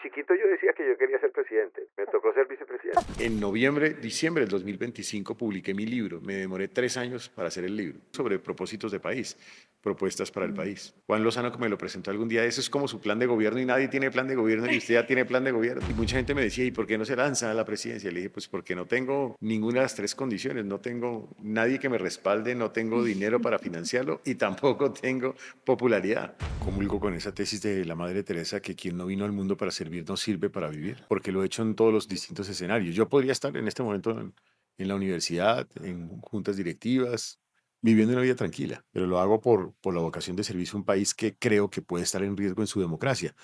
chiquito yo decía que yo quería ser presidente. Me tocó ser vicepresidente. En noviembre, diciembre del 2025 publiqué mi libro. Me demoré 3 años para hacer el libro sobre propósitos de país, propuestas para el país. Juan Lozano, que me lo presentó algún día, eso es como su plan de gobierno y nadie tiene plan de gobierno y usted ya tiene plan de gobierno. Y mucha gente me decía, ¿y por qué no se lanza a la presidencia? Le dije, pues porque no tengo ninguna de las tres condiciones. No tengo nadie que me respalde, no tengo dinero para financiarlo y tampoco tengo popularidad. Comulgo con esa tesis de la Madre Teresa que quien no vino al mundo para servir no sirve para vivir, porque lo he hecho en todos los distintos escenarios. Yo podría estar en este momento en la universidad, en juntas directivas, viviendo una vida tranquila, pero lo hago por la vocación de servicio a un país que creo que puede estar en riesgo en su democracia.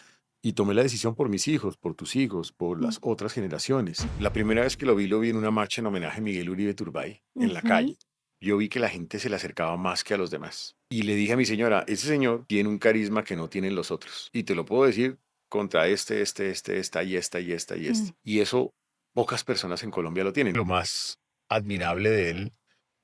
Y tomé la decisión por mis hijos, por tus hijos, por las otras generaciones. La primera vez que lo vi en una marcha en homenaje a Miguel Uribe Turbay, en la calle. Yo vi que la gente se le acercaba más que a los demás. Y le dije a mi señora, ese señor tiene un carisma que no tienen los otros. Y te lo puedo decir contra esta y esta y esta y esta. Y eso pocas personas en Colombia lo tienen. Lo más admirable de él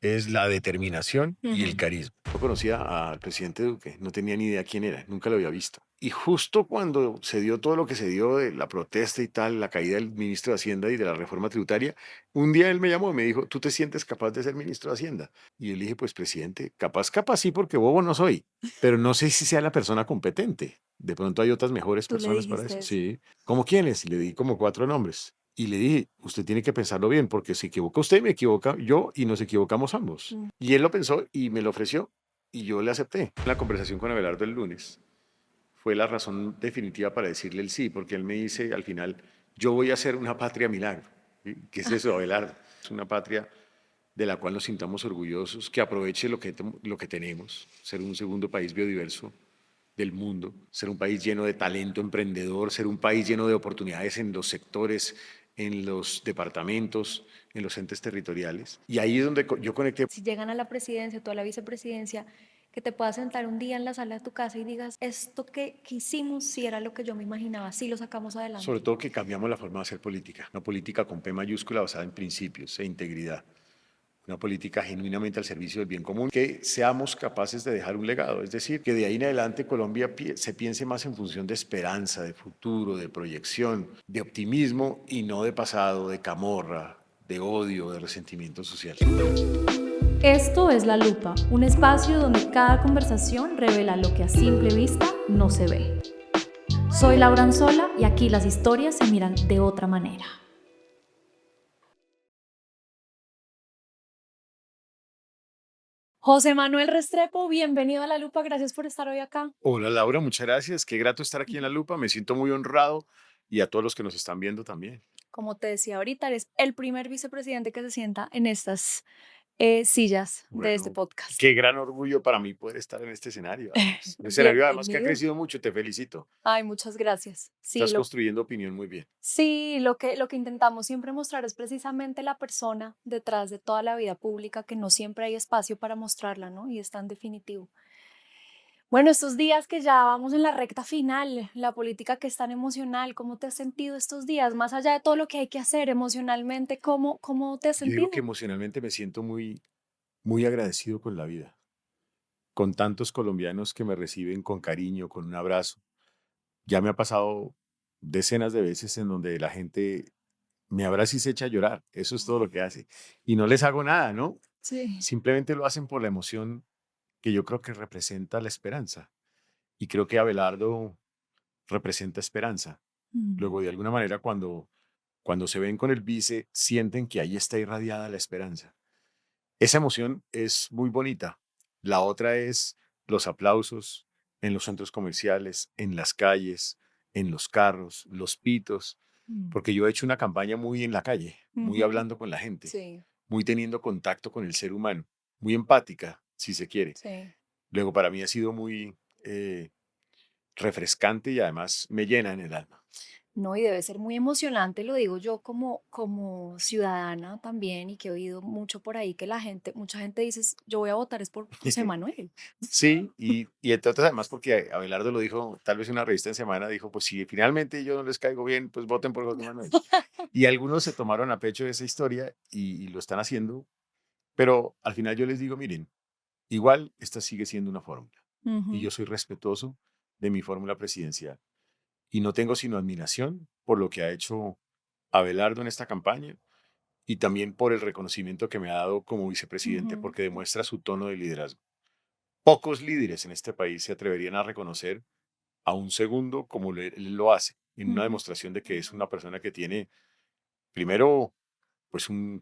es la determinación y el carisma. Yo conocía al presidente Duque, no tenía ni idea quién era, nunca lo había visto. Y justo cuando se dio todo lo que se dio de la protesta y tal, la caída del ministro de Hacienda y de la reforma tributaria, un día él me llamó y me dijo, ¿tú te sientes capaz de ser ministro de Hacienda? Y yo le dije, pues presidente, capaz sí, porque bobo no soy, pero no sé si sea la persona competente. De pronto hay otras mejores Tú le personas para dijiste eso. eso. Sí. ¿Cómo quiénes? Y le di como 4 nombres. Y le dije, usted tiene que pensarlo bien, porque se equivoca usted, me equivoca yo y nos equivocamos ambos. Y él lo pensó y me lo ofreció y yo le acepté. La conversación con Abelardo el lunes fue la razón definitiva para decirle el sí, porque él me dice al final, yo voy a hacer una patria milagro. ¿Sí? ¿Qué es eso, Abelardo? Es una patria de la cual nos sintamos orgullosos, que aproveche lo que tenemos, ser un segundo país biodiverso del mundo, ser un país lleno de talento emprendedor, ser un país lleno de oportunidades en los sectores, en los departamentos, en los entes territoriales. Y ahí es donde yo conecté. Si llegan a la presidencia, tú a la vicepresidencia, que te puedas sentar un día en la sala de tu casa y digas, esto que hicimos sí era lo que yo me imaginaba, sí lo sacamos adelante. Sobre todo que cambiamos la forma de hacer política, una política con P mayúscula basada en principios e integridad, una política genuinamente al servicio del bien común, que seamos capaces de dejar un legado, es decir, que de ahí en adelante Colombia se piense más en función de esperanza, de futuro, de proyección, de optimismo y no de pasado, de camorra, de odio, de resentimiento social. Esto es La Lupa, un espacio donde cada conversación revela lo que a simple vista no se ve. Soy Laura Anzola y aquí las historias se miran de otra manera. José Manuel Restrepo, bienvenido a La Lupa, gracias por estar hoy acá. Hola Laura, muchas gracias, qué grato estar aquí en La Lupa, me siento muy honrado y a todos los que nos están viendo también. Como te decía ahorita, eres el primer vicepresidente que se sienta en estas sillas de este Bueno, podcast. qué gran orgullo para mí poder estar en este escenario, además. Un escenario además que ha Bienvenido. crecido mucho, te felicito. Ay, muchas gracias. Estás construyendo opinión muy bien. Sí, lo que intentamos siempre mostrar es precisamente la persona detrás de toda la vida pública, que no siempre hay espacio para mostrarla, ¿no? Y es tan definitivo. Bueno, estos días que ya vamos en la recta final, la política que es tan emocional, ¿cómo te has sentido estos días? Más allá de todo lo que hay que hacer emocionalmente, ¿cómo te has Yo digo sentido? que emocionalmente me siento muy agradecido con la vida, con tantos colombianos que me reciben con cariño, con un abrazo. Ya me ha pasado decenas de veces en donde la gente me abraza y se echa a llorar. Eso es todo lo que hace. Y no les hago nada, ¿no? Sí. Simplemente lo hacen por la emoción que yo creo que representa la esperanza. Y creo que Abelardo representa esperanza. Mm. Luego, de alguna manera, cuando se ven con el vice, sienten que ahí está irradiada la esperanza. Esa emoción es muy bonita. La otra es los aplausos en los centros comerciales, en las calles, en los carros, los pitos, Mm. porque yo he hecho una campaña muy en la calle, muy Ujú. hablando con la gente, Sí, muy teniendo contacto con el ser humano, muy empática, si se quiere. sí. Luego, para mí ha sido muy refrescante y además me llena en el alma. No, y debe ser muy emocionante, lo digo yo como ciudadana también, y que he oído mucho por ahí que mucha gente dice, yo voy a votar es por José Manuel. Sí, y entonces además porque Abelardo lo dijo, tal vez en una revista en semana, dijo, pues si finalmente yo no les caigo bien, pues voten por José Manuel. Y algunos se tomaron a pecho esa historia y lo están haciendo, pero al final yo les digo, miren, igual esta sigue siendo una fórmula y Ujú. yo soy respetuoso de mi fórmula presidencial. y no tengo sino admiración por lo que ha hecho Abelardo en esta campaña y también por el reconocimiento que me ha dado como vicepresidente Ujú, porque demuestra su tono de liderazgo. Pocos líderes en este país se atreverían a reconocer a un segundo como él lo hace, en una ujú. demostración de que es una persona que tiene, primero, pues un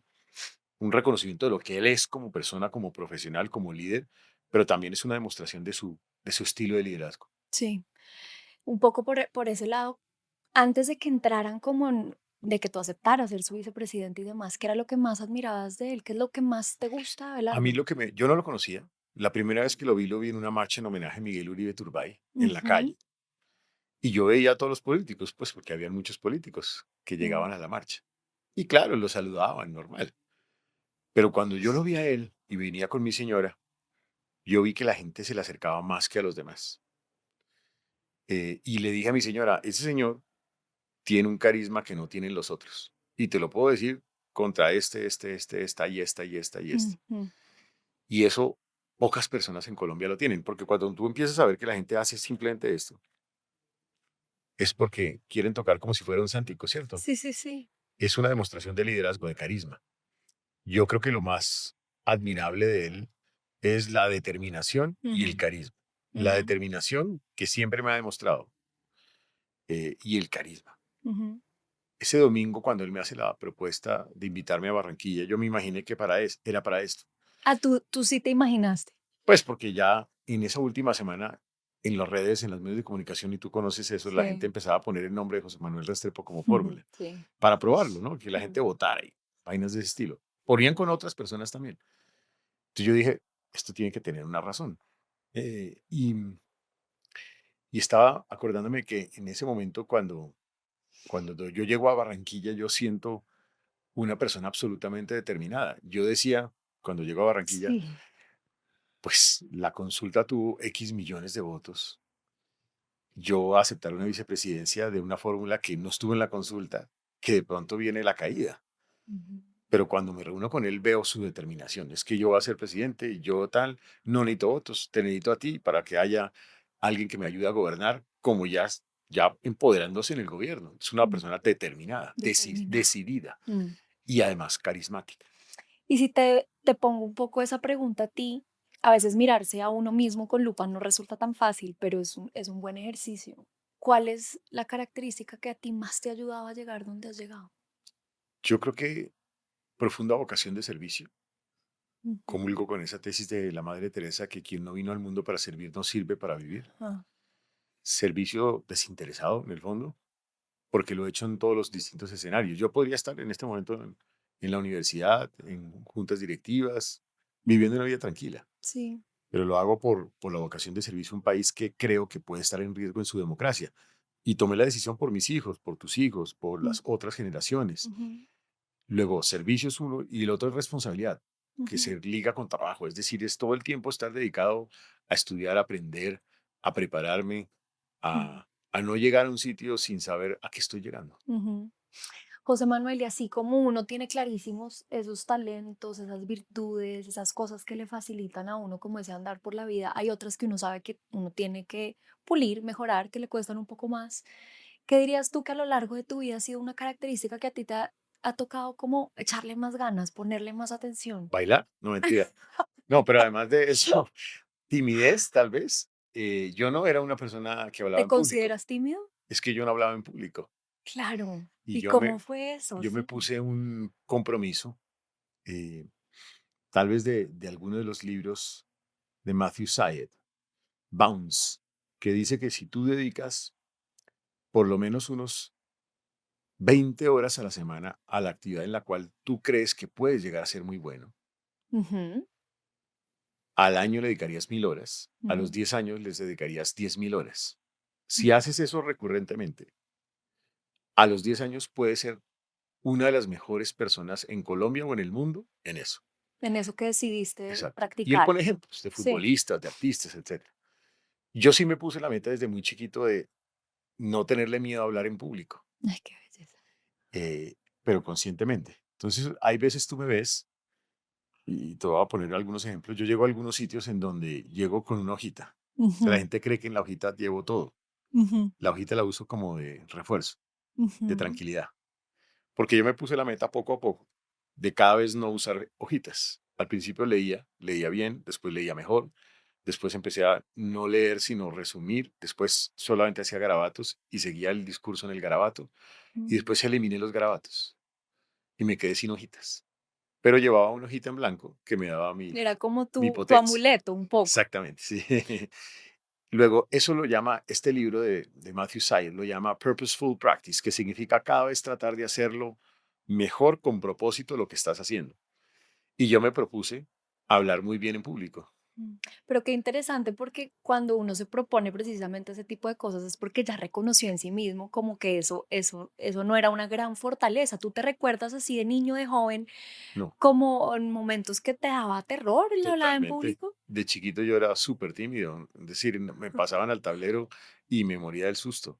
reconocimiento de lo que él es como persona, como profesional, como líder, pero también es una demostración de su estilo de liderazgo. Sí, un poco por ese lado, antes de que entraran de que tú aceptaras ser su vicepresidente y demás, ¿qué era lo que más admirabas de él? ¿Qué es lo que más te gusta de A mí Abelardo? yo no lo conocía. La primera vez que lo vi en una marcha en homenaje a Miguel Uribe Turbay, en la Ujú, calle. Y yo veía a todos los políticos, pues porque habían muchos políticos que mm, llegaban a la marcha. Y claro, lo saludaban, normal. Pero cuando yo lo vi a él y venía con mi señora, yo vi que la gente se le acercaba más que a los demás. Y le dije a mi señora, ese señor tiene un carisma que no tienen los otros. Y te lo puedo decir contra esta y esta y esta y esta. ujú. Y eso pocas personas en Colombia lo tienen, porque cuando tú empiezas a ver que la gente hace simplemente esto, es porque quieren tocar como si fuera un santico, ¿cierto? Sí, sí, sí. Es una demostración de liderazgo, de carisma. Yo creo que lo más admirable de él es la determinación y Ujú, el carisma. La ujú, determinación que siempre me ha demostrado y el carisma. ujú. Ese domingo, cuando él me hace la propuesta de invitarme a Barranquilla, yo me imaginé que era para esto. Ah, tú sí te imaginaste. Pues porque ya en esa última semana, en las redes, en los medios de comunicación, y tú conoces eso, la gente Sí. empezaba a poner el nombre de José Manuel Restrepo como Ujú, fórmula sí. para probarlo, ¿no? Que la Mm, gente votara y vainas de ese estilo. Ponían con otras personas también. Entonces yo dije, esto tiene que tener una razón. Eh, y, y estaba acordándome que en ese momento, cuando yo llego a Barranquilla, yo siento una persona absolutamente determinada. Yo decía, cuando llego a Barranquilla, sí. pues la consulta tuvo X millones de votos. Yo aceptar una vicepresidencia de una fórmula que no estuvo en la consulta, que de pronto viene la caída. Ujú, Pero cuando me reúno con él veo su determinación. Es que yo voy a ser presidente y yo tal, no necesito votos, te necesito a ti para que haya alguien que me ayude a gobernar, como ya empoderándose en el gobierno. Es una mm, persona determinada, determinada. decidida Mm. y además carismática. Y si te pongo un poco esa pregunta a ti, a veces mirarse a uno mismo con lupa no resulta tan fácil, pero es un buen ejercicio. ¿Cuál es la característica que a ti más te ha ayudado a llegar donde has llegado? Yo creo que profunda vocación de servicio. Ujú. Comulgo con esa tesis de la Madre Teresa que quien no vino al mundo para servir no sirve para vivir. Ah, Servicio desinteresado, en el fondo, porque lo he hecho en todos los distintos escenarios. Yo podría estar en este momento en la universidad, en juntas directivas, mm, viviendo una vida tranquila, sí. pero lo hago por la vocación de servicio a un país que creo que puede estar en riesgo en su democracia. Y tomé la decisión por mis hijos, por tus hijos, por Mm, las otras generaciones. ujú, Luego, servicio es uno y el otro es responsabilidad, que ujú, se liga con trabajo. Es decir, es todo el tiempo estar dedicado a estudiar, a aprender, a prepararme, mm, a no llegar a un sitio sin saber a qué estoy llegando. ujú. José Manuel, y así como uno tiene clarísimos esos talentos, esas virtudes, esas cosas que le facilitan a uno como ese andar por la vida, hay otras que uno sabe que uno tiene que pulir, mejorar, que le cuestan un poco más. ¿Qué dirías tú que a lo largo de tu vida ha sido una característica que a ti ha tocado como echarle más ganas, ponerle más atención? ¿Bailar? No, mentira. No, pero además de eso, timidez, tal vez. Yo no era una persona que hablaba ¿Te en público. consideras tímido? Es que yo no hablaba en público. Claro. Y ¿Y cómo fue eso? yo me Sí. puse un compromiso, eh, tal vez de alguno de los libros de Matthew Syed, Bounce, que dice que si tú dedicas por lo menos unos 20 horas a la semana a la actividad en la cual tú crees que puedes llegar a ser muy bueno, Ujú, al año le dedicarías 1000 horas, a los ujú, 10 años les dedicarías 10.000 horas. Si ujú. haces eso recurrentemente, a los 10 años puedes ser una de las mejores personas en Colombia o en el mundo en eso. En eso que decidiste Exacto. Y él practicar. pone ejemplos de Sí. futbolistas, de artistas, etcétera. Yo sí me puse la meta desde muy chiquito de no tenerle miedo a hablar en público, Ay, qué belleza. pero conscientemente. Entonces, hay veces tú me ves, y te voy a poner algunos ejemplos, yo llego a algunos sitios en donde llego con una hojita. O sea, la Ujú, gente cree que en la hojita llevo todo. Ujú, La hojita la uso como de refuerzo, de ujú, tranquilidad. Porque yo me puse la meta poco a poco de cada vez no usar hojitas. Al principio leía bien, después leía mejor, después empecé a no leer sino resumir, después solamente hacía garabatos y seguía el discurso en el garabato y mm. después eliminé los garabatos y me quedé sin hojitas. Pero llevaba una hojita en blanco que me daba Era como mi tu potencia. amuleto un poco. Exactamente, sí. Luego, eso lo llama, este libro de Matthew Syed, lo llama Purposeful Practice, que significa cada vez tratar de hacerlo mejor con propósito lo que estás haciendo. Y yo me propuse hablar muy bien en público. Pero qué interesante porque cuando uno se propone precisamente ese tipo de cosas es porque ya reconoció en sí mismo como que eso no era una gran fortaleza. ¿Tú te recuerdas así de niño, de joven, No, como en momentos que te daba terror el hablar en totalmente. público? De chiquito yo era súper tímido, es decir, me pasaban al tablero y me moría del susto.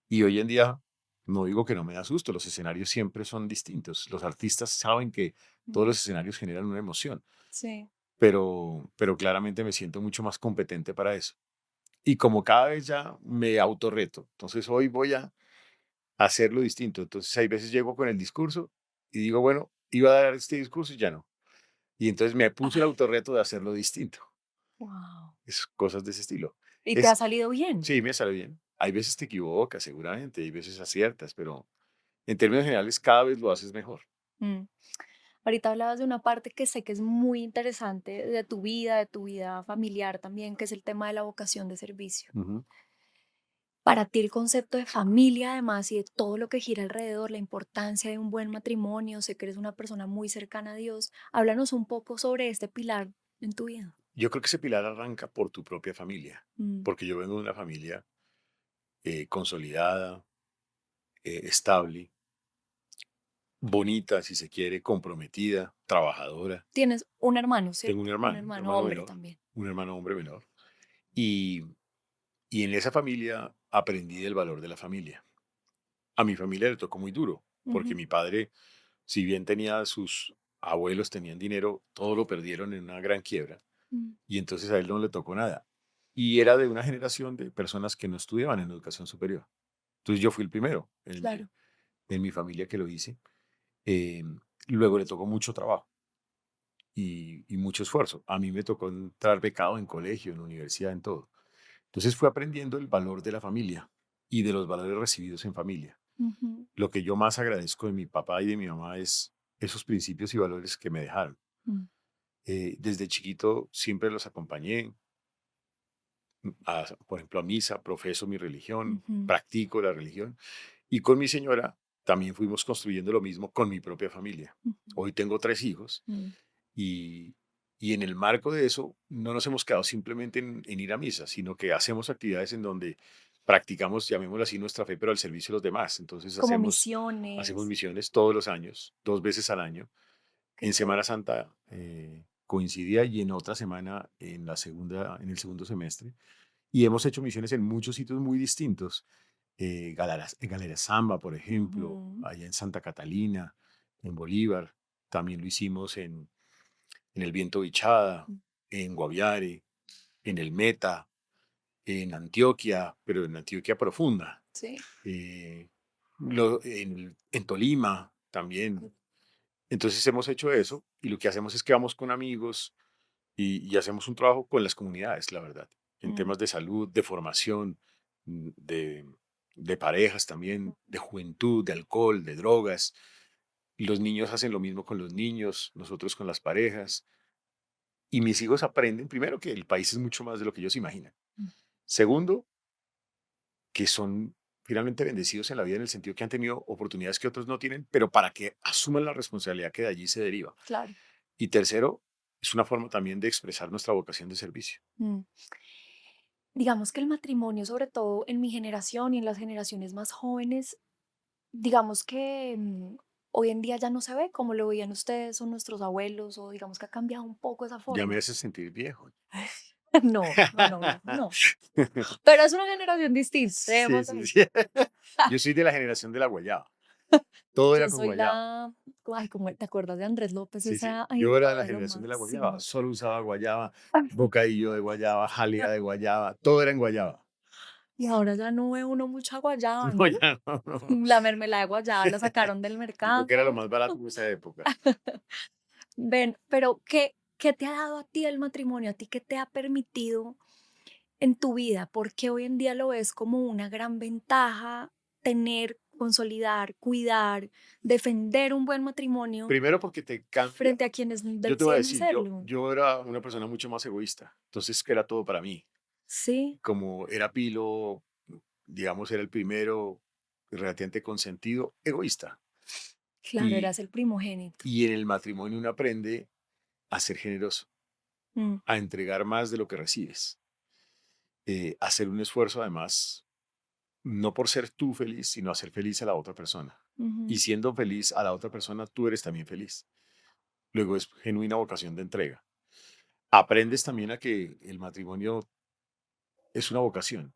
Y hoy en día, no digo que no me da susto, los escenarios siempre son distintos. Los artistas saben que todos Mm, los escenarios generan una emoción, sí. pero claramente me siento mucho más competente para eso. Y como cada vez ya me autorreto, entonces hoy voy a hacerlo distinto. Entonces hay veces llego con el discurso y digo, bueno, iba a dar este discurso y ya no. Y entonces me puse el Ay, autorreto de hacerlo distinto. wow. Es cosas de ese estilo. ¿Y te ha Es, salido bien? sí, me sale bien. Hay veces te equivocas, seguramente, hay veces aciertas, pero en términos generales cada vez lo haces mejor. Mm. Ahorita hablabas de una parte que sé que es muy interesante de tu vida familiar también, que es el tema de la vocación de servicio. Ujú. Para ti el concepto de familia, además, y de todo lo que gira alrededor, la importancia de un buen matrimonio, sé que eres una persona muy cercana a Dios. Háblanos un poco sobre este pilar en tu vida. Yo creo que ese pilar arranca por tu propia familia, Mm, porque yo vengo de una familia consolidada, estable, bonita, si se quiere, comprometida, trabajadora. Tienes un hermano, Tengo ¿cierto? Un un hermano hermano hombre menor, también. un hermano hombre menor. Y, y en esa familia aprendí del valor de la familia. A mi familia le tocó muy duro, porque Ujú, mi padre, si bien tenía sus abuelos, tenían dinero, todo lo perdieron en una gran quiebra. mm, Y entonces a él no le tocó nada. Y era de una generación de personas que no estudiaban en educación superior. Entonces yo fui el primero claro. en mi familia que lo hice. Eh, Luego le tocó mucho trabajo y mucho esfuerzo. A mí me tocó entrar becado en colegio, en universidad, en todo. Entonces fui aprendiendo el valor de la familia y de los valores recibidos en familia. Ujú, Lo que yo más agradezco de mi papá y de mi mamá es esos principios y valores que me dejaron. mm, Desde chiquito siempre los acompañé, por ejemplo, a misa, profeso mi religión, ujú, practico la religión. Y con mi señora también fuimos construyendo lo mismo con mi propia familia. ujú, Hoy tengo 3 hijos mm, y, y en el marco de eso no nos hemos quedado simplemente en ir a misa, sino que hacemos actividades en donde practicamos, llamémoslo así, nuestra fe, pero al servicio de los demás. Entonces como hacemos misiones. misiones todos los años, 2 veces al año. Qué En Semana chévere. Santa coincidía y en otra semana, en el segundo semestre. Y hemos hecho misiones en muchos sitios muy distintos. Galera Zamba, por ejemplo, Ujú, allá en Santa Catalina, en Bolívar. También lo hicimos en el Viento Bichada, mm, en Guaviare, en el Meta, en Antioquia, pero en Antioquia profunda. sí. eh, en Tolima también. Entonces hemos hecho eso y lo que hacemos es que vamos con amigos y hacemos un trabajo con las comunidades, la verdad, en Mm, temas de salud, de formación, de parejas también, de juventud, de alcohol, de drogas. Y los niños hacen lo mismo con los niños, nosotros con las parejas. Y mis hijos aprenden, primero, que el país es mucho más de lo que ellos imaginan. mm, Segundo, que son finalmente bendecidos en la vida en el sentido que han tenido oportunidades que otros no tienen, pero para que asuman la responsabilidad que de allí se deriva. claro. Y tercero, es una forma también de expresar nuestra vocación de servicio. Mm. Digamos que el matrimonio, sobre todo en mi generación y en las generaciones más jóvenes, digamos que hoy en día ya no se ve como lo veían ustedes o nuestros abuelos, o digamos que ha cambiado un poco esa Ya me forma. hace sentir viejo. No, no, no, viejo, no. Pero es una generación distinta, Sí, debemos sí, decir. sí. Yo soy de la generación de la guayaba. Todo era Yo con soy guayaba. la, ay, como, ¿te acuerdas de Andrés López? Sí, sí. Esa, ay, Yo era de no, la de lo generación de la guayaba. máximo. Solo usaba guayaba, bocadillo de guayaba, jalea de guayaba. Todo era en guayaba. Y ahora ya no ve uno mucha guayaba, No, ¿no? ya no, no. La mermelada de guayaba la sacaron del Yo creo que era lo mercado. más barato en esa época. Ven, pero ¿qué te ha dado a ti el matrimonio? ¿A ti qué te ha permitido en tu vida? Porque hoy en día lo ves como una gran ventaja tener, consolidar, cuidar, defender un buen matrimonio Primero porque te cambia. frente a quienes Yo te voy a deciden no decir, serlo. yo era una persona mucho más egoísta, entonces era todo para mí. Sí, Como era Pilo, digamos, era el primero relativamente consentido, egoísta. claro, Y, eras el primogénito. y en el matrimonio uno aprende a ser generoso, Mm, a entregar más de lo que recibes, a hacer un esfuerzo además, no por ser tú feliz, sino hacer feliz a la otra persona. Y ujú. siendo feliz a la otra persona, tú eres también feliz. Luego es genuina vocación de entrega. Aprendes también a que el matrimonio es una vocación,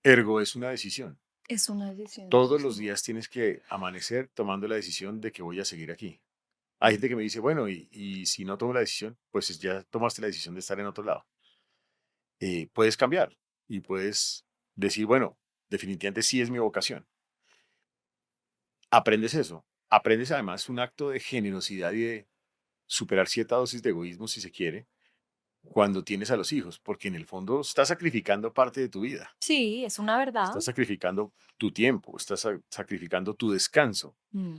ergo es una decisión. Es una decisión, Todos los sí. días tienes que amanecer tomando la decisión de que voy a seguir aquí. Hay gente que me dice, bueno, y si no tomo la decisión, pues ya tomaste la decisión de estar en otro lado. Puedes cambiar y puedes decir, bueno, definitivamente sí es mi vocación. Aprendes eso. Aprendes además un acto de generosidad y de superar cierta dosis de egoísmo, si se quiere, cuando tienes a los hijos, porque en el fondo estás sacrificando parte de tu vida. Sí, es una verdad. Estás sacrificando tu tiempo, estás sacrificando tu descanso. Mm.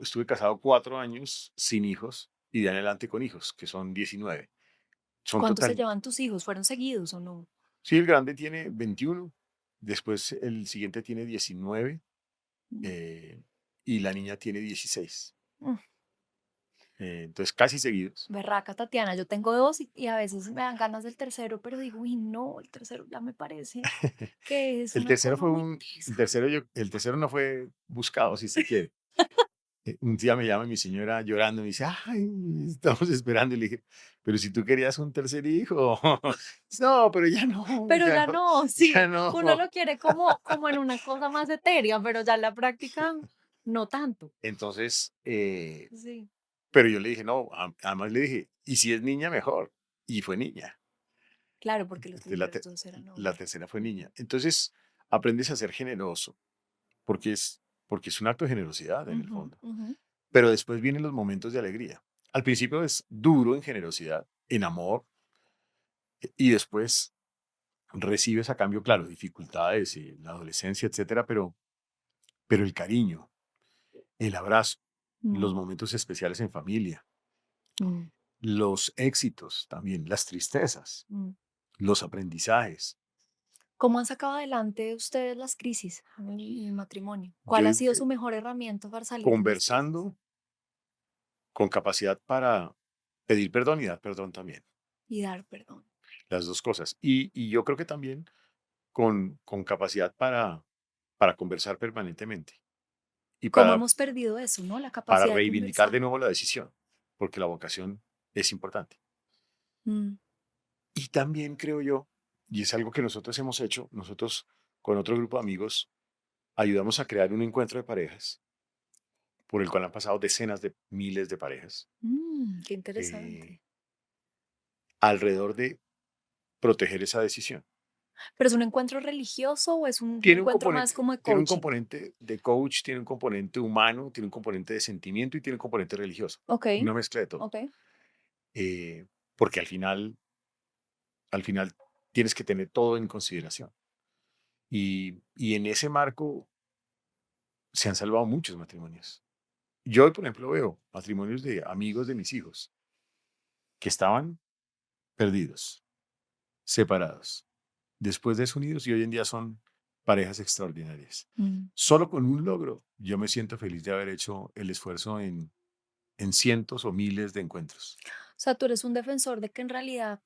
Estuve casado 4 años sin hijos y de en adelante con hijos, que son 19. Son ¿Cuántos se total. llevan tus hijos? ¿Fueron seguidos o no? Sí, el grande tiene 21, después el siguiente tiene 19 Mm, eh, y la niña tiene 16. mm, Entonces, casi seguidos. Berraca, Tatiana. Yo tengo dos y a veces me dan ganas del tercero, pero digo, uy, no, el tercero ya me parece que es El una tercero cosa fue muy un, el tesa. tercero, el tercero no fue buscado, si se quiere. Un día me llama mi señora llorando y me dice, ay, estamos esperando. Y le dije, pero si tú querías un tercer hijo. No, pero ya no, Pero ya ya no, no, ya sí, no. uno lo quiere como en una cosa más etérea, pero ya en la práctica no tanto. Entonces, Sí, pero yo le dije, no, además le dije, y si es niña, mejor. Y fue niña. claro, porque los Entonces, primeros dos eran la hombres. tercera fue Ujú, niña. Entonces, aprendes a ser generoso, porque porque es un acto de generosidad en el ujú, fondo. ujú. Pero después vienen los momentos de alegría. Al principio es duro en generosidad, en amor, y después recibes a cambio, claro, dificultades y la adolescencia, etcétera, pero el cariño, el abrazo, los Mm, momentos especiales en familia, mm, los éxitos también, las tristezas, mm. los aprendizajes. ¿Cómo han sacado adelante ustedes las crisis en el matrimonio? ¿Cuál Yo ha digo sido que su mejor herramienta para salir de las crisis? conversando con capacidad para pedir perdón y dar perdón también, Y dar perdón. las dos cosas. Y yo creo que también con capacidad para conversar permanentemente y ¿Cómo hemos perdido eso, no? La para capacidad de reivindicar conversar. de nuevo la decisión, porque la vocación es importante. Mm, Y también creo yo, y es algo que nosotros hemos hecho, nosotros con otro grupo de amigos ayudamos a crear un encuentro de parejas por el cual han pasado decenas de miles de parejas qué eh, interesante. alrededor de proteger esa decisión. ¿Pero es un encuentro religioso o es un Tiene un encuentro más componente, como de tiene un coaching? componente de coach, tiene un componente humano, tiene un componente de sentimiento y tiene un componente religioso. Ok, Una mezcla de todo. ok. Porque al final tienes que tener todo en consideración. Y en ese marco se han salvado muchos matrimonios. Yo hoy, por ejemplo, veo matrimonios de amigos de mis hijos que estaban perdidos, separados, después desunidos y hoy en día son parejas extraordinarias. Mm. Solo con un logro, yo me siento feliz de haber hecho el esfuerzo en cientos o miles de encuentros. O sea, tú eres un defensor de que en realidad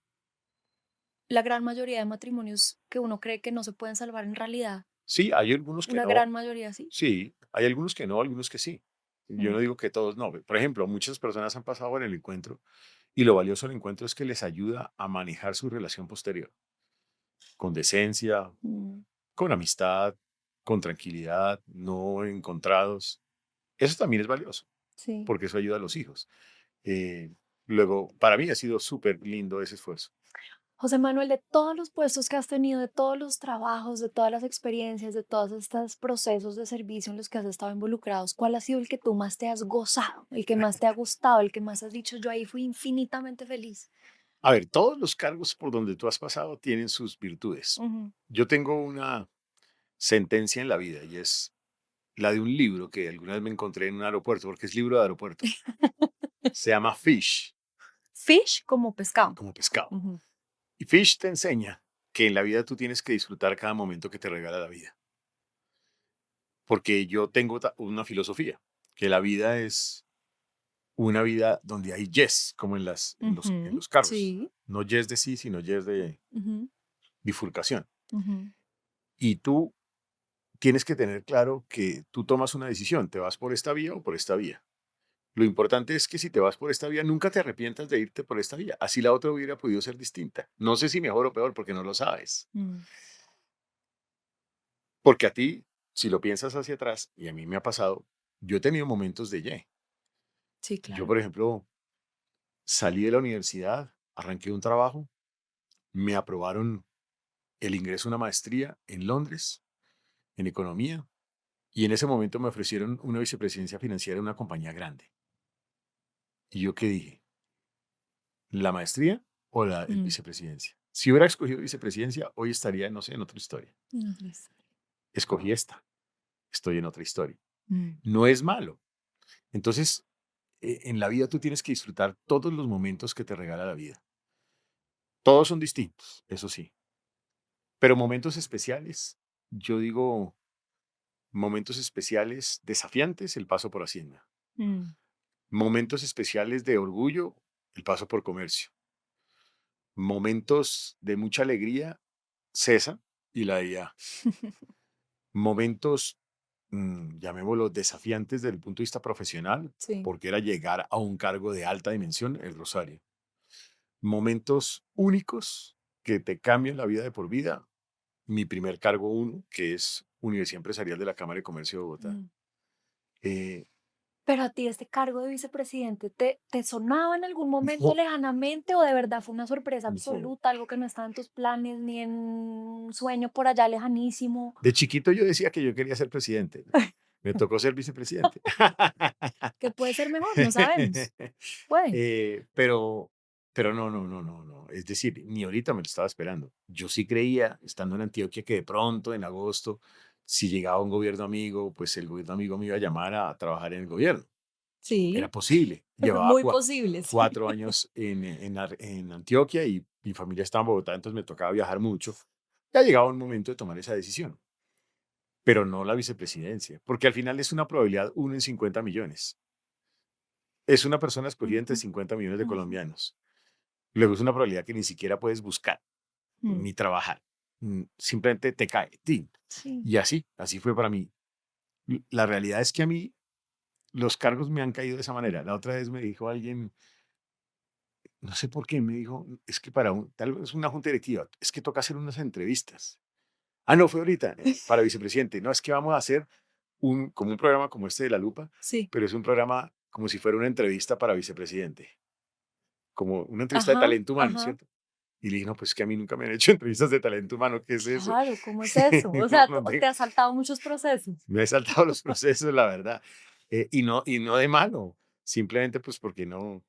la gran mayoría de matrimonios que uno cree que no se pueden salvar en realidad, Sí, hay algunos que una no, gran mayoría sí. sí, hay algunos que no, algunos que sí. Yo Mm, no digo que todos no. Por ejemplo, muchas personas han pasado por el encuentro y lo valioso del encuentro es que les ayuda a manejar su relación posterior con decencia, mm, con amistad, con tranquilidad, no encontrados. Eso también es valioso, sí. porque eso ayuda a los hijos. Eh, Luego, para mí ha sido súper lindo ese esfuerzo. José Manuel, de todos los puestos que has tenido, de todos los trabajos, de todas las experiencias, de todos estos procesos de servicio en los que has estado involucrados, ¿cuál ha sido el que tú más te has gozado, el que más te ha gustado, el que más has dicho, yo ahí fui infinitamente feliz? A ver, todos los cargos por donde tú has pasado tienen sus virtudes. Ujú. Yo tengo una sentencia en la vida y es la de un libro que alguna vez me encontré en un aeropuerto, porque es libro de aeropuerto. Se llama Fish, Fish como pescado. como pescado. Ujú. Y Fish te enseña que en la vida tú tienes que disfrutar cada momento que te regala la vida. Porque yo tengo una filosofía, que la vida es una vida donde hay yes, como en Ujú. los carros. Sí. No yes de sí, sino yes de Ujú. bifurcación. Ujú. Y tú tienes que tener claro que tú tomas una decisión, te vas por esta vía o por esta vía. Lo importante es que si te vas por esta vía, nunca te arrepientas de irte por esta vía. Así la otra hubiera podido ser distinta. No sé si mejor o peor, porque no lo sabes. Mm. Porque a ti, si lo piensas hacia atrás, y a mí me ha pasado, yo he tenido momentos de ye. Sí, Yo, claro. por ejemplo, salí de la universidad, arranqué un trabajo, me aprobaron el ingreso a una maestría en Londres, en economía, y en ese momento me ofrecieron una vicepresidencia financiera en una compañía grande. ¿Y yo qué dije? ¿La maestría o la Mm. vicepresidencia? Si hubiera escogido vicepresidencia, hoy estaría, no sé, en otra historia. No, Luis. Escogí esta, estoy en otra historia. Mm. No es malo. Entonces, en la vida tú tienes que disfrutar todos los momentos que te regala la vida. Todos son distintos, eso sí, pero momentos especiales, yo digo, momentos especiales desafiantes, el paso por Hacienda. Mm. Momentos especiales de orgullo, el paso por comercio. Momentos de mucha alegría, CESA y la IA. Momentos, llamémoslo, desafiantes desde el punto de vista profesional, Sí. porque era llegar a un cargo de alta dimensión, el Rosario. Momentos únicos que te cambian la vida de por vida. Mi primer cargo uno, que es Universidad Empresarial de la Cámara de Comercio de Bogotá. Mm. Eh, Pero a ti este cargo de vicepresidente, ¿te sonaba en algún momento no, lejanamente o de verdad fue una sorpresa no. absoluta, algo que no estaba en tus planes ni en un sueño por allá lejanísimo? De chiquito yo decía que yo quería ser presidente. Me tocó ser vicepresidente. Que puede ser mejor, no sabemos. Puede. Pero, no. Es decir, ni ahorita me lo estaba esperando. Yo sí creía, estando en Antioquia, que de pronto, en agosto, si llegaba un gobierno amigo, pues el gobierno amigo me iba a llamar a trabajar en el gobierno. Era Sí, posible. Llevaba muy posible, sí. 4 años en Antioquia y mi familia estaba en Bogotá, entonces me tocaba viajar mucho. Ya llegaba un momento de tomar esa decisión, pero no la vicepresidencia, porque al final es una probabilidad 1 en 50 millones. Es una persona escogida entre Ujú, 50 millones de ujú, colombianos. Luego es una probabilidad que ni siquiera puedes buscar mm. ni trabajar. Simplemente te cae. ¡Tin! Sí. Y así fue para mí. La realidad es que a mí los cargos me han caído de esa manera. La otra vez me dijo alguien, no sé por qué, me dijo, es que tal vez una junta directiva, es que toca hacer unas entrevistas. Ah, no, fue ahorita, para vicepresidente. No, es que vamos a hacer como un programa como este de La Lupa, Sí. pero es un programa como si fuera una entrevista para vicepresidente, como una entrevista de Ajá, talento humano, ajá. ¿cierto? Y le dije, no, pues que a mí nunca me han hecho entrevistas de talento humano, ¿qué es eso? Claro, ¿cómo es eso? O No, sea, te has saltado muchos procesos. me he saltado los procesos, la verdad. Y no de malo, simplemente pues porque no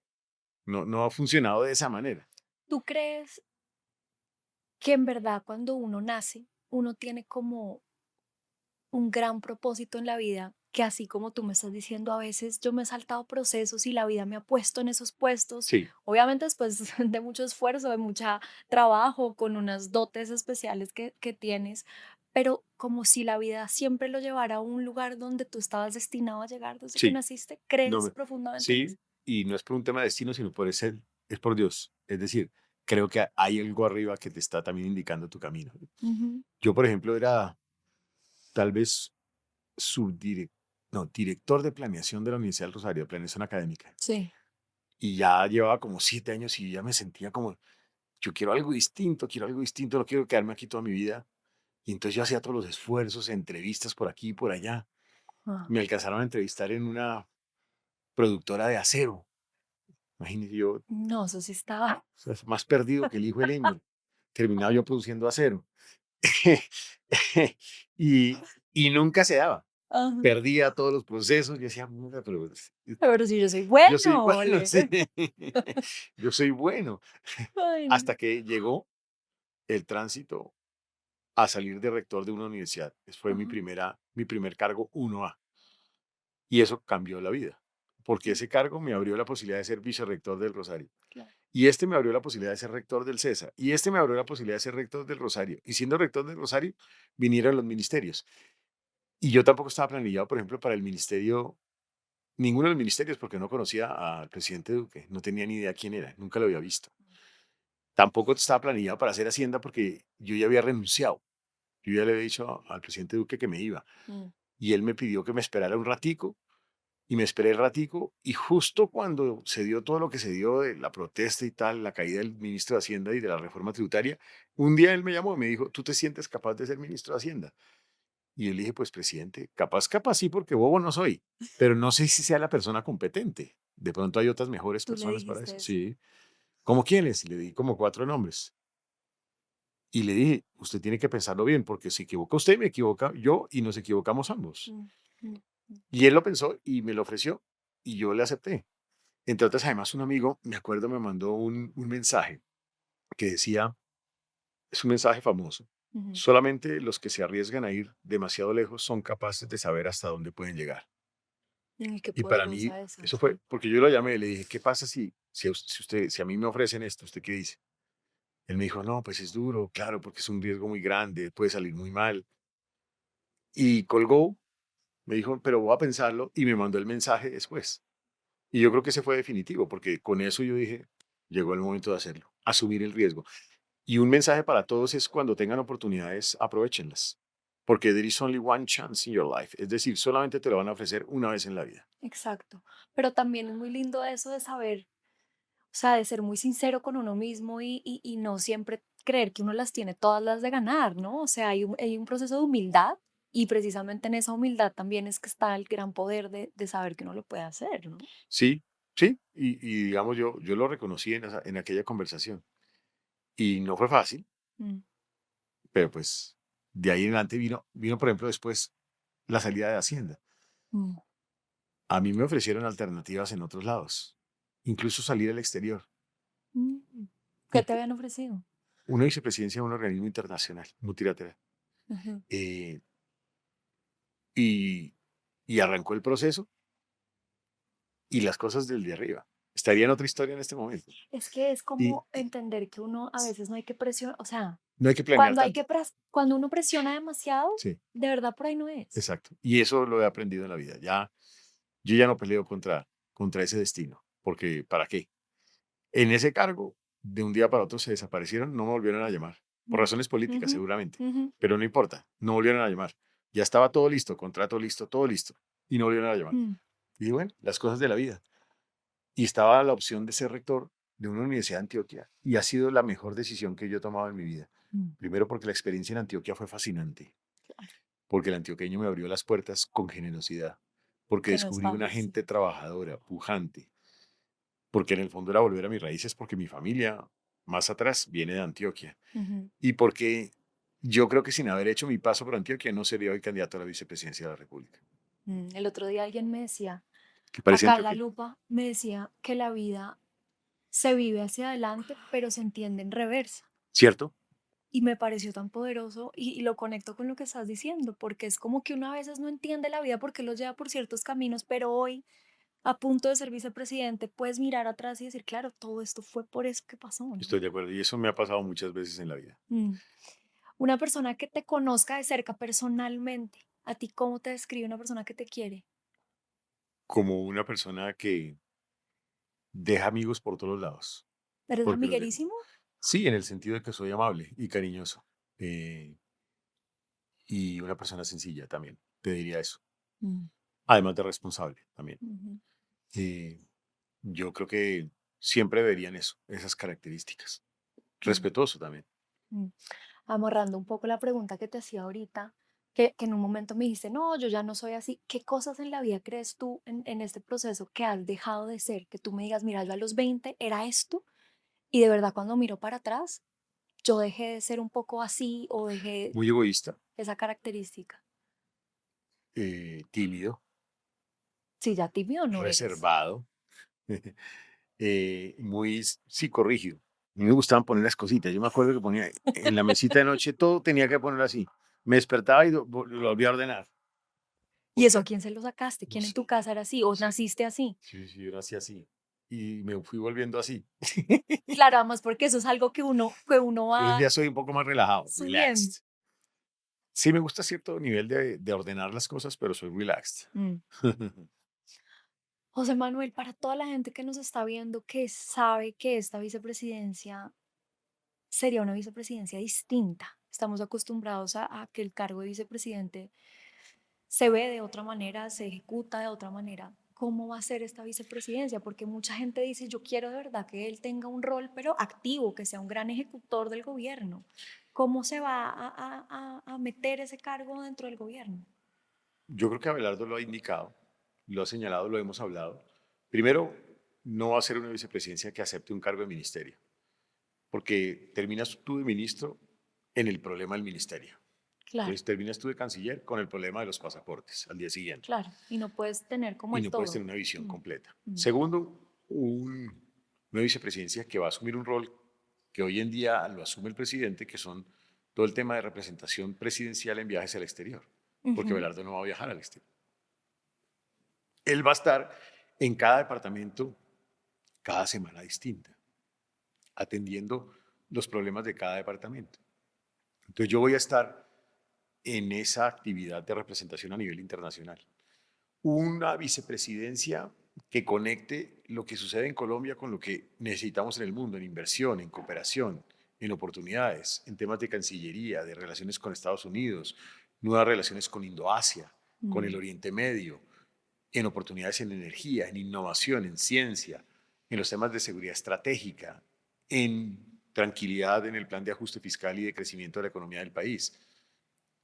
ha funcionado de esa manera. ¿Tú crees que en verdad cuando uno nace, uno tiene como un gran propósito en la vida, que así como tú me estás diciendo, a veces yo me he saltado procesos y la vida me ha puesto en esos puestos, Sí, obviamente después de mucho esfuerzo, de mucho trabajo, con unas dotes especiales que tienes, pero como si la vida siempre lo llevara a un lugar donde tú estabas destinado a llegar desde que sí, naciste, no ¿crees me- profundamente en eso? sí, y no es por un tema de destino, sino es por Dios. Es decir, creo que hay algo arriba que te está también indicando tu camino. Ujú. Yo, por ejemplo, era tal vez director de planeación de la Universidad del Rosario, de planeación académica. Sí. Y ya llevaba como 7 años y ya me sentía como, yo quiero algo distinto, no quiero quedarme aquí toda mi vida. Y entonces yo hacía todos los esfuerzos, entrevistas por aquí y por allá. Ah, Me alcanzaron a entrevistar en una productora de acero. Imagínate yo, o no, eso sí estaba. sea, más perdido que el hijo de leña. terminaba yo produciendo acero. y, y nunca se daba. Ajá. Perdía todos los procesos. Yo decía, "Mira, pero Pero si yo soy yo soy bueno, bueno, ole. sí, yo soy bueno". Ay, no. Hasta que llegó el tránsito a salir de rector de una universidad. Ese fue Ajá. mi primer cargo 1A. Y eso cambió la vida, porque Mm, ese cargo me abrió la posibilidad de ser vicerrector del Rosario. claro. Y este me abrió la posibilidad de ser rector del CESA. Y este me abrió la posibilidad de ser rector del Rosario. Y siendo rector del Rosario, vinieron los ministerios. Y yo tampoco estaba planillado, por ejemplo, para el ministerio, ninguno de los ministerios, porque no conocía al presidente Duque. No tenía ni idea quién era, nunca lo había visto. Tampoco estaba planillado para hacer Hacienda porque yo ya había renunciado. Yo ya le había dicho al presidente Duque que me iba. Mm, Y él me pidió que me esperara un ratico. Y me esperé el ratico. Y justo cuando se dio todo lo que se dio de la protesta y tal, la caída del ministro de Hacienda y de la reforma tributaria, un día él me llamó y me dijo, ¿tú te sientes capaz de ser ministro de Hacienda? Y yo le dije, pues presidente, capaz sí, porque bobo no soy, pero no sé si sea la persona competente. De pronto hay otras mejores tú le personas para dijiste eso. eso. Sí. ¿Cómo quiénes? Le di como 4 nombres. Y le dije, usted tiene que pensarlo bien, porque se equivoca usted, me equivoca yo y nos equivocamos ambos. Mm, mm, mm, Y él lo pensó y me lo ofreció y yo le acepté. Entre otras, además, un amigo, me acuerdo, me mandó un mensaje que decía, es un mensaje famoso, ujú. solamente los que se arriesgan a ir demasiado lejos son capaces de saber hasta dónde pueden llegar. Ay, qué Y para mí, poderosa esa, eso sí. fue, porque yo lo llamé y le dije, ¿qué pasa si a mí me ofrecen esto, usted qué dice? Él me dijo, no, pues es duro, claro, porque es un riesgo muy grande, puede salir muy mal. Y colgó, me dijo, pero voy a pensarlo y me mandó el mensaje después. Y yo creo que ese fue definitivo, porque con eso yo dije, llegó el momento de hacerlo, asumir el riesgo. Y un mensaje para todos es cuando tengan oportunidades, aprovechenlas. Porque there is only one chance in your life. Es decir, solamente te lo van a ofrecer una vez en la vida. Exacto. Pero también es muy lindo eso de saber, o sea, de ser muy sincero con uno mismo y no siempre creer que uno las tiene todas las de ganar, ¿no? O sea, hay un proceso de humildad y precisamente en esa humildad también es que está el gran poder de saber que uno lo puede hacer, ¿no? Sí, sí. Y digamos, yo lo reconocí en aquella conversación. Y no fue fácil, Mm, pero pues de ahí en adelante vino, por ejemplo, después la salida de Hacienda. mm, A mí me ofrecieron alternativas en otros lados, incluso salir al exterior. mm. ¿Qué Y te habían ofrecido? una vicepresidencia de un organismo internacional, multilateral. Ujú. Eh, y, y arrancó el proceso y las cosas del de arriba. Estaría en otra historia en este momento. Es que es Y como entender que uno a veces no hay que presionar, o sea, no hay que planear tanto. cuando uno presiona demasiado, Sí, de verdad por ahí no es. exacto. Y eso lo he aprendido en la vida. Yo ya no peleo contra ese destino, porque ¿para qué? En ese cargo, de un día para otro se desaparecieron, no me volvieron a llamar, por Mm, razones políticas ujú, seguramente, ujú, pero no importa, no volvieron a llamar. Ya estaba todo listo, contrato listo, todo listo, y no volvieron a llamar. mm, Y bueno, las cosas de la vida. Y estaba la opción de ser rector de una universidad de Antioquia, y ha sido la mejor decisión que yo he tomado en mi vida. mm. Primero porque la experiencia en Antioquia fue fascinante, Claro, porque el antioqueño me abrió las puertas con generosidad, porque que no es descubrí una fácil, sí. gente trabajadora, pujante, porque en el fondo era volver a mis raíces, porque mi familia más atrás viene de Antioquia. Ujú. Y porque yo creo que sin haber hecho mi paso por Antioquia no sería hoy candidato a la vicepresidencia de la República. El otro día alguien me decía, ¿Qué parece acá en La Antioquia? Lupa, me decía que la vida se vive hacia adelante, pero se entiende en reversa. ¿Cierto? Y me pareció tan poderoso y lo conecto con lo que estás diciendo, porque es como que uno a veces no entiende la vida porque lo lleva por ciertos caminos, pero hoy, a punto de ser vicepresidente, puedes mirar atrás y decir, claro, todo esto fue por eso que pasó, ¿no? Estoy de acuerdo. Y eso me ha pasado muchas veces en la vida. Mm. Una persona que te conozca de cerca personalmente, ¿a ti cómo te describe una persona que te quiere? Como una persona que deja amigos por todos lados. ¿Eres Porque amiguerísimo? sí, en el sentido de que soy amable y cariñoso. eh, y una persona sencilla también, te diría eso. Mm, Además de responsable también. ujú, Eh, yo creo que siempre verían eso, esas características. mm, Respetuoso también. mm. Amarrando un poco la pregunta que te hacía ahorita, que en un momento me dijiste, no, yo ya no soy así. ¿Qué cosas en la vida crees tú en este proceso que has dejado de ser? Que tú me digas, mira, yo a los 20 era esto y de verdad cuando miro para atrás, yo dejé de ser un poco así o dejé Muy egoísta, esa característica? tímido, Sí, ya tímido no eres. reservado, muy psicorrígido. A mí me gustaban poner las cositas. Yo me acuerdo que ponía en la mesita de noche todo tenía que ponerlo así. Me despertaba y lo volvía a ordenar. ¿Y ¿Por eso a qué? quién se lo sacaste? No ¿Quién en sé, tu casa era así no o sé. naciste así? Sí, sí, yo nací así. Y me fui volviendo así. Claro, además porque eso es algo que uno Hoy en va día soy un poco más relajado, subiendo. relaxed. Sí, me gusta cierto nivel de ordenar las cosas, pero soy relaxed. Mm. José Manuel, para toda la gente que nos está viendo, que sabe que esta vicepresidencia sería una vicepresidencia distinta. Estamos acostumbrados a que el cargo de vicepresidente se ve de otra manera, se ejecuta de otra manera. ¿Cómo va a ser esta vicepresidencia? Porque mucha gente dice, yo quiero de verdad que él tenga un rol, pero activo, que sea un gran ejecutor del gobierno. ¿Cómo se va a meter ese cargo dentro del gobierno? Yo creo que Abelardo lo ha indicado, lo ha señalado, lo hemos hablado. Primero, no va a ser una vicepresidencia que acepte un cargo de ministerio, porque terminas tú de ministro en el problema del ministerio. Claro, Entonces terminas tú de canciller con el problema de los pasaportes al día siguiente claro. Y no puedes tener como y el no puedes tener todo. una visión Mm, completa. mm, Segundo, una vicepresidencia que va a asumir un rol que hoy en día lo asume el presidente, que son todo el tema de representación presidencial en viajes al exterior, porque ujú, Abelardo no va a viajar al exterior. Él va a estar en cada departamento cada semana distinta, atendiendo los problemas de cada departamento. Entonces yo voy a estar en esa actividad de representación a nivel internacional. Una vicepresidencia que conecte lo que sucede en Colombia con lo que necesitamos en el mundo, en inversión, en cooperación, en oportunidades, en temas de cancillería, de relaciones con Estados Unidos, nuevas relaciones con Indoasia, con el mm, Oriente Medio, en oportunidades en energía, en innovación, en ciencia, en los temas de seguridad estratégica, en tranquilidad en el plan de ajuste fiscal y de crecimiento de la economía del país.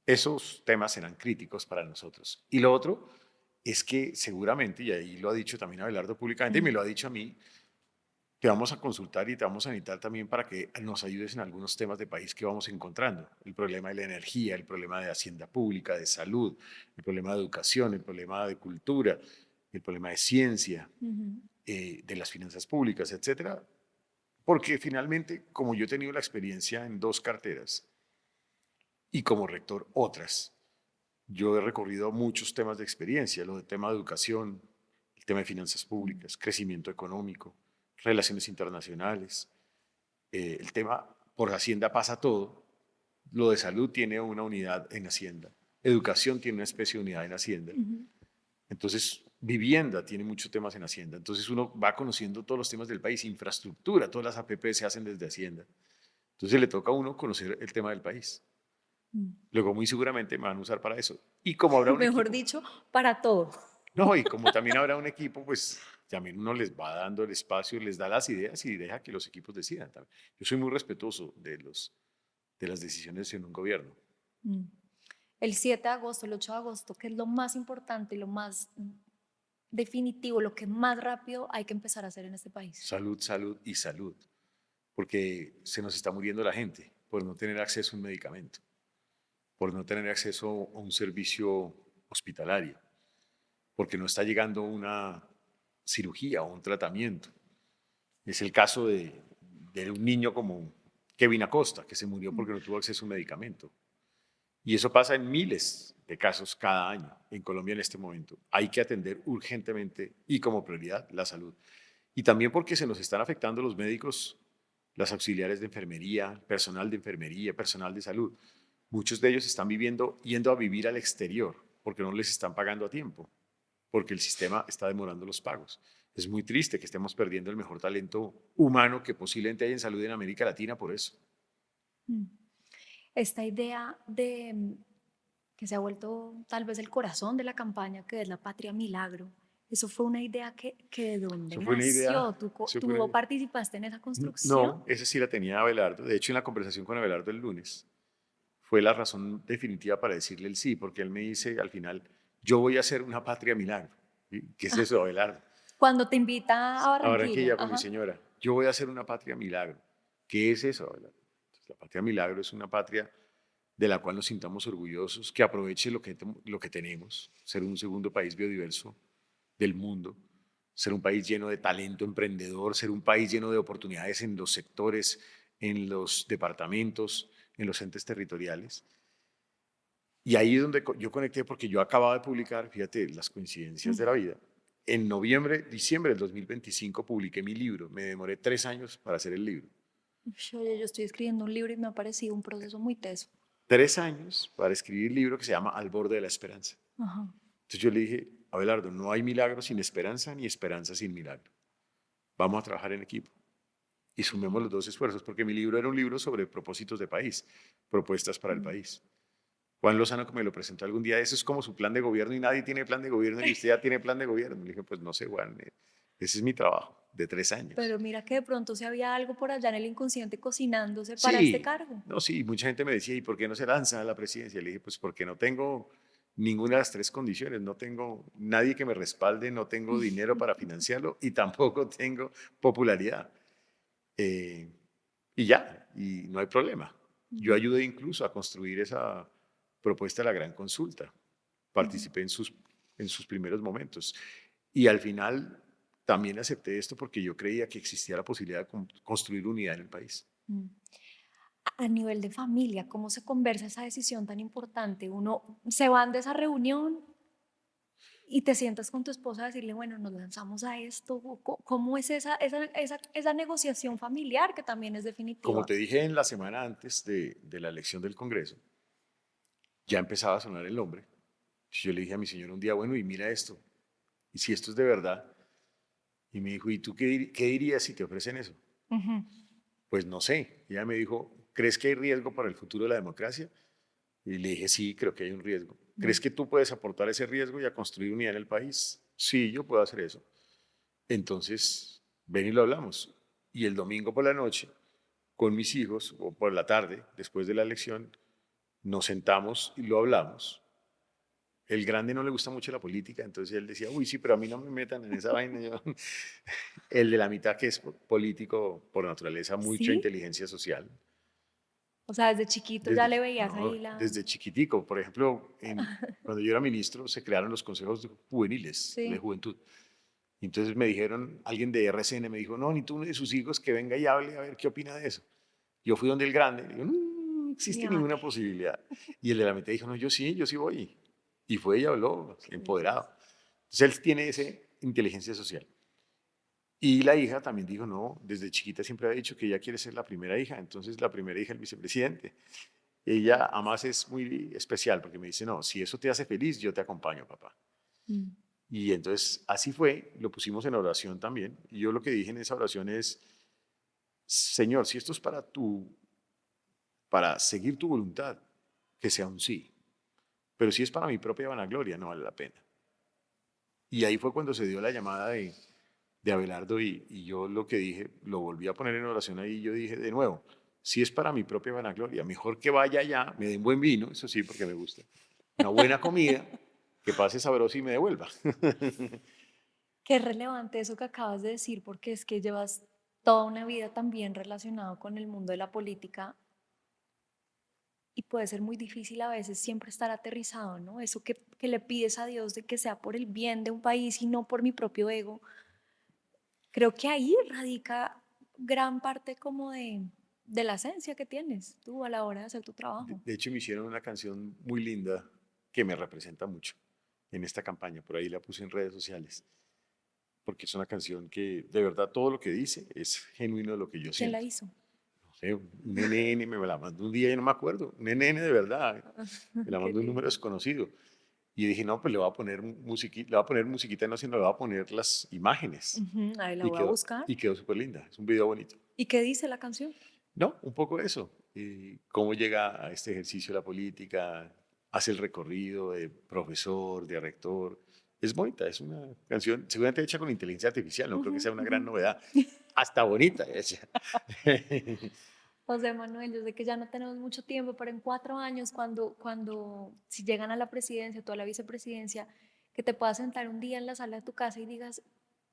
Esos temas serán críticos para nosotros. Y lo otro es que seguramente, y ahí lo ha dicho también Abelardo públicamente, y me mm, lo ha dicho a mí, te vamos a consultar y te vamos a necesitar también para que nos ayudes en algunos temas de país que vamos encontrando. El problema de la energía, el problema de hacienda pública, de salud, el problema de educación, el problema de cultura, el problema de ciencia, ujú, de las finanzas públicas, etcétera. Porque finalmente, como yo he tenido la experiencia en dos carteras y como rector otras, yo he recorrido muchos temas de experiencia, lo del tema de educación, el tema de finanzas mm, públicas, crecimiento económico, relaciones internacionales, el tema, por Hacienda pasa todo, lo de salud tiene una unidad en Hacienda, educación tiene una especie de unidad en Hacienda, ujú. entonces vivienda tiene muchos temas en Hacienda, entonces uno va conociendo todos los temas del país, infraestructura, todas las APP se hacen desde Hacienda, entonces le toca a uno conocer el tema del país. Mm. Luego muy seguramente me van a usar para eso. Y como habrá un Mejor equipo, dicho, para todo. no, y como también habrá un equipo, pues también uno les va dando el espacio, les da las ideas y deja que los equipos decidan también. Yo soy muy respetuoso de las decisiones en un gobierno. Mm. El 7 de agosto, el 8 de agosto, que es lo más importante, lo más definitivo, lo que más rápido hay que empezar a hacer en este país. Salud, salud y salud. Porque se nos está muriendo la gente por no tener acceso a un medicamento, por no tener acceso a un servicio hospitalario, porque no está llegando una cirugía o un tratamiento. Es el caso de un niño como Kevin Acosta, que se murió Mm, porque no tuvo acceso a un medicamento. Y eso pasa en miles de casos cada año en Colombia en este momento. Hay que atender urgentemente y como prioridad la salud. Y también porque se nos están afectando los médicos, las auxiliares de enfermería, personal de enfermería, personal de salud. Muchos de ellos están yendo a vivir al exterior porque no les están pagando a tiempo, porque el sistema está demorando los pagos. Es muy triste que estemos perdiendo el mejor talento humano que posiblemente hay en salud en América Latina por eso. mm. Esta idea de que se ha vuelto tal vez el corazón de la campaña, que es la patria milagro, eso fue una idea que de dónde Eso fue una idea. nació. ¿Tú, Eso fue tú una, participaste en esa construcción? no, esa sí la tenía Abelardo. De hecho, en la conversación con Abelardo el lunes, fue la razón definitiva para decirle el sí, porque él me dice al final, yo voy a hacer una patria milagro. ¿Qué es eso, Abelardo? Cuando te invita a A Barranquilla. Barranquilla con mi Ajá. señora, yo voy a hacer una patria milagro. ¿Qué es eso, Abelardo? La patria milagro es una patria de la cual nos sintamos orgullosos, que aproveche lo que tenemos, ser un segundo país biodiverso del mundo, ser un país lleno de talento emprendedor, ser un país lleno de oportunidades en los sectores, en los departamentos, en los entes territoriales. Y ahí es donde yo conecté porque yo acababa de publicar, fíjate, las coincidencias de la vida. En noviembre, diciembre del 2025 publiqué mi libro. Me demoré 3 años para hacer el libro. Oye, yo estoy escribiendo un libro y me ha parecido un proceso muy teso. 3 años para escribir el libro que se llama Al borde de la esperanza. Ajá. Entonces yo le dije, Abelardo, no hay milagro sin esperanza ni esperanza sin milagro. Vamos a trabajar en equipo y sumemos los dos esfuerzos, porque mi libro era un libro sobre propósitos de país, propuestas para el país. Juan Lozano, que me lo presentó algún día, eso es como su plan de gobierno y nadie tiene plan de gobierno y usted ya tiene plan de gobierno. Le dije, pues no sé, Juan, ese es mi trabajo de 3 años. Pero mira que de pronto si había algo por allá en el inconsciente cocinándose para este Sí, cargo. no, sí, mucha gente me decía, ¿y por qué no se lanza a la presidencia? Le dije, pues porque no tengo ninguna de las tres condiciones, no tengo nadie que me respalde, no tengo dinero para financiarlo y tampoco tengo popularidad. Eh, y ya, y no hay problema. Yo ayudé incluso a construir esa propuesta de la gran consulta. Participé en sus primeros momentos. Y al final también acepté esto porque yo creía que existía la posibilidad de construir unidad en el país. A nivel de familia, ¿cómo se conversa esa decisión tan importante? Uno se van de esa reunión y te sientas con tu esposa a decirle, bueno, nos lanzamos a esto. ¿Cómo es esa negociación familiar que también es Como definitiva? te dije en la semana antes de la elección del Congreso, ya empezaba a sonar el nombre. Yo le dije a mi señor un día, bueno, y mira esto, y si esto es de verdad. Y me dijo, ¿y tú qué dirías si te ofrecen eso? Ujú. Pues no sé. Y ella me dijo, ¿crees que hay riesgo para el futuro de la democracia? Y le dije, sí, creo que hay un riesgo. ¿Crees que tú puedes aportar ese riesgo y a construir unidad en el país? Sí, yo puedo hacer eso. Entonces, ven y lo hablamos. Y el domingo por la noche, con mis hijos, o por la tarde, después de la elección, nos sentamos y lo hablamos. El grande no le gusta mucho la política, entonces él decía, uy, sí, pero a mí no me metan en esa vaina. El de la mitad, que es político por naturaleza, mucha ¿Sí? inteligencia social. O sea, desde chiquito ya Desde, le veías no, ahí la... desde chiquitico. Por ejemplo, cuando yo era ministro, se crearon los consejos juveniles de Sí. juventud. Y entonces me dijeron, alguien de RCN me dijo, no, ni tú ni de sus hijos que venga y hable a ver qué opina de eso. Yo fui donde el grande, le digo, no Ni existe ninguna hable. posibilidad. Y el de la mitad dijo, no, yo sí voy. Y fue y habló, Qué empoderado. belleza. Entonces él tiene esa inteligencia social. Y la hija también dijo, no, desde chiquita siempre ha dicho que ella quiere ser la primera hija, entonces la primera hija el vicepresidente. Ella además es muy especial porque me dice, no, si eso te hace feliz, yo te acompaño, papá. Mm. Y entonces así fue, lo pusimos en oración también. Y yo lo que dije en esa oración es, Señor, si esto es para seguir tu voluntad, que sea un sí. Pero si es para mi propia vanagloria, no vale la pena. Y ahí fue cuando se dio la llamada de Abelardo y yo lo que dije, lo volví a poner en oración ahí y yo dije de nuevo, si es para mi propia vanagloria, mejor que vaya allá, me den buen vino, eso sí, porque me gusta, una buena comida, que pase sabroso y me devuelva. Qué relevante eso que acabas de decir, porque es que llevas toda una vida también relacionado con el mundo de la política y puede ser muy difícil a veces siempre estar aterrizado, ¿no? Eso que le pides a Dios de que sea por el bien de un país y no por mi propio ego. Creo que ahí radica gran parte como de la esencia que tienes tú a la hora de hacer tu trabajo. De hecho, me hicieron una canción muy linda que me representa mucho en esta campaña, por ahí la puse en redes sociales, porque es una canción que de verdad todo lo que dice es genuino de lo que yo ¿Quién la siento. hizo? No sé, un NN me la mandó un día y no me acuerdo, un NN de verdad, me la Qué mandó un número lindo. desconocido. Y dije, no, pues le voy a poner musiquita, le voy a poner musiquita, no, sino le voy a poner las imágenes. Ujú, ahí la Y voy a quedó, buscar. y quedó súper linda, es un video bonito. ¿Y qué dice la canción? No, un poco eso. Y cómo llega a este ejercicio de la política, hace el recorrido de profesor, de rector. Es bonita, es una canción seguramente hecha con inteligencia artificial, no creo Ujú, que sea una ujú. gran novedad. Hasta bonita hecha. José Manuel, yo sé que ya no tenemos mucho tiempo, pero en 4 años, si llegan a la presidencia, tú a la vicepresidencia, que te puedas sentar un día en la sala de tu casa y digas,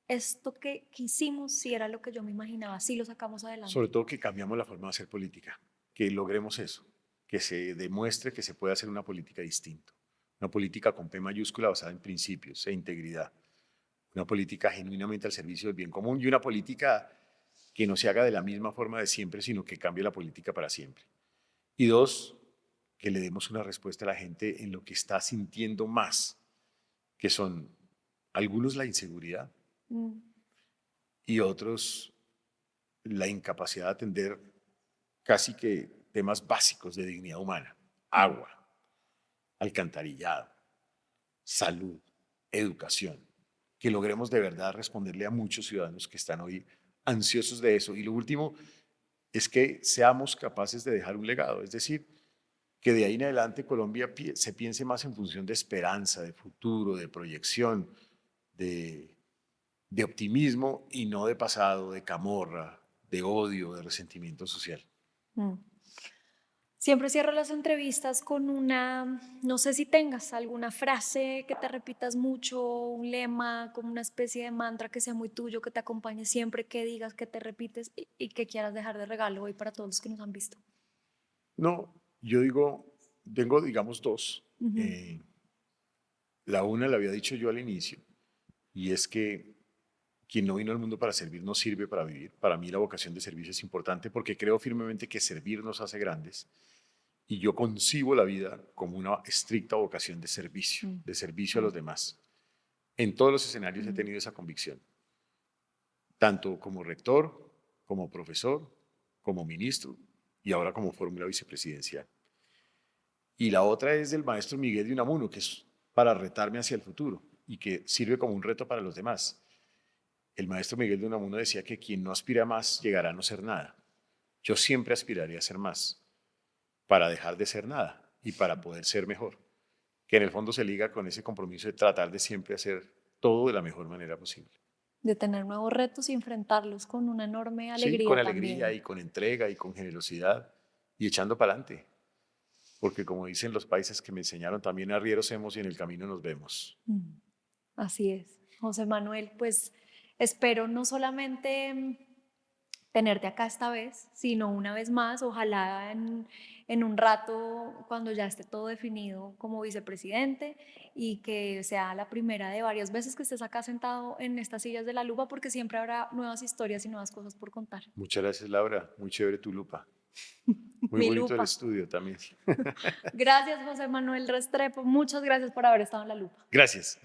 esto que hicimos sí era lo que yo me imaginaba, sí lo sacamos Sobre adelante. todo que cambiamos la forma de hacer política. que logremos eso, que se demuestre que se puede hacer una política distinta, una política con P mayúscula basada en principios e integridad, una política genuinamente al servicio del bien común y una política que no se haga de la misma forma de siempre, sino que cambie la política para siempre. Y dos, que le demos una respuesta a la gente en lo que está sintiendo más, que son algunos la inseguridad y otros la incapacidad de atender casi que temas básicos de dignidad humana: agua, alcantarillado, salud, educación, que logremos de verdad responderle a muchos ciudadanos que están hoy ansiosos de eso. Y lo último es que seamos capaces de dejar un legado, es decir, que de ahí en adelante Colombia se piense más en función de esperanza, de futuro, de proyección, de optimismo y no de pasado, de camorra, de odio, de resentimiento social. Mm. Siempre cierro las entrevistas con no sé si tengas alguna frase que te repitas mucho, un lema, como una especie de mantra que sea muy tuyo, que te acompañe siempre, que digas, que te repites y que quieras dejar de regalo hoy para todos los que nos han visto. No, yo tengo digamos dos. La una la había dicho yo al inicio, y es que quien no vino al mundo para servir no sirve para vivir. Para mí la vocación de servicio es importante porque creo firmemente que servir nos hace grandes. Y yo concibo la vida como una estricta vocación de servicio a los demás. En todos los escenarios he tenido esa convicción, tanto como rector, como profesor, como ministro y ahora como fórmula vicepresidencial. Y la otra es del maestro Miguel de Unamuno, que es para retarme hacia el futuro y que sirve como un reto para los demás. El maestro Miguel de Unamuno decía que quien no aspira a más llegará a no ser nada. Yo siempre aspiraría a ser más, para dejar de ser nada y para poder ser mejor, que en el fondo se liga con ese compromiso de tratar de siempre hacer todo de la mejor manera posible. De tener nuevos retos y enfrentarlos con una enorme alegría. Sí, con alegría también. y con entrega y con generosidad y echando para adelante. Porque como dicen los paisas que me enseñaron, también arrieros hemos y en el camino nos vemos. Así es. José Manuel, pues espero no solamente tenerte acá esta vez, sino una vez más, ojalá en un rato, cuando ya esté todo definido como vicepresidente y que sea la primera de varias veces que estés acá sentado en estas sillas de la lupa, porque siempre habrá nuevas historias y nuevas cosas por contar. Muchas gracias, Laura. Muy chévere tu lupa. Muy Mi bonito lupa. el estudio también. Gracias, José Manuel Restrepo. Muchas gracias por haber estado en la lupa. Gracias.